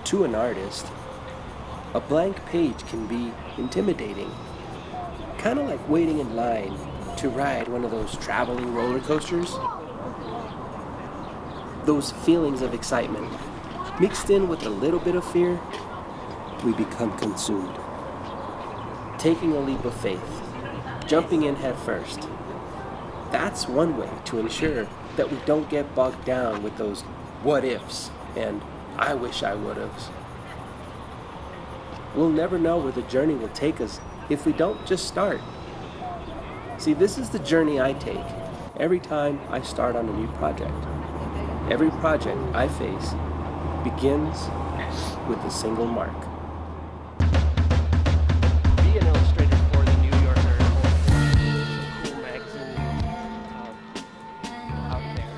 To an artist, a blank page can be intimidating, kind of like waiting in line to ride one of those traveling roller coasters. Those feelings of excitement, mixed in with a little bit of fear, we become consumed. Taking a leap of faith, jumping in head first. That's one way to ensure that we don't get bogged down with those what ifs and I wish I would've. We'll never know where the journey will take us if we don't just start. See, this is the journey I take every time I start on a new project. Every project I face begins with a single mark. Be an illustrator for the New Yorker, cool magazine out there.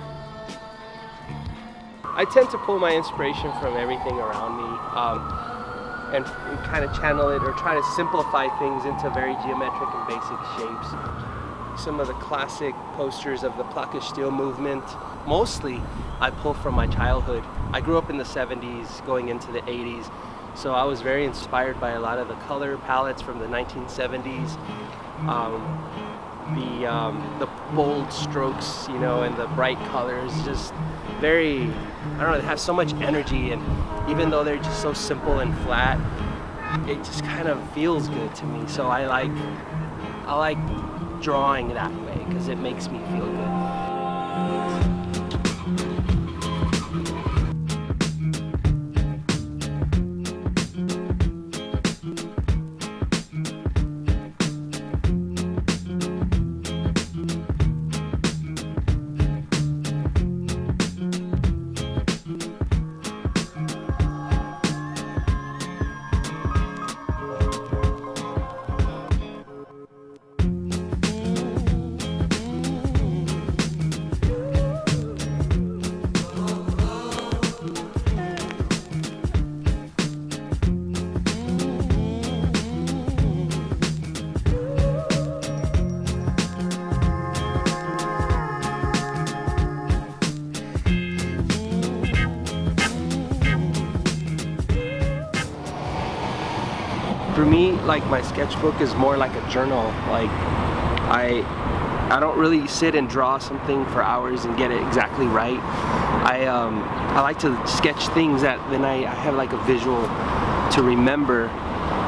I tend to pull my inspiration from everything around me and kind of channel it or try to simplify things into very geometric and basic shapes. Some of the classic posters of the plaque steel movement. Mostly, I pull from my childhood. I grew up in the 70s, going into the 80s, so I was very inspired by a lot of the color palettes from the 1970s. The bold strokes, and the bright colors, just very, I don't know, they have so much energy, and even though they're just so simple and flat, it just kind of feels good to me. So I like drawing that way because it makes me feel good. For me, like, my sketchbook is more like a journal. Like, I don't really sit and draw something for hours and get it exactly right. I like to sketch things that then I have like a visual to remember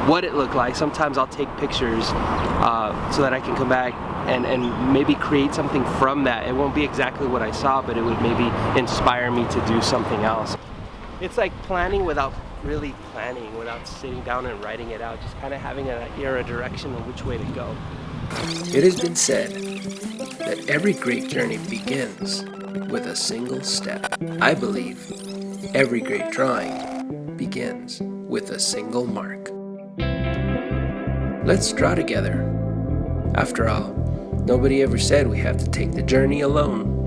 what it looked like. Sometimes I'll take pictures so that I can come back and maybe create something from that. It won't be exactly what I saw, but it would maybe inspire me to do something else. It's like planning without really planning, without sitting down and writing it out, just kind of having an idea or a direction of which way to go. It has been said that every great journey begins with a single step. I believe every great drawing begins with a single mark. Let's draw together. After all, nobody ever said we have to take the journey alone.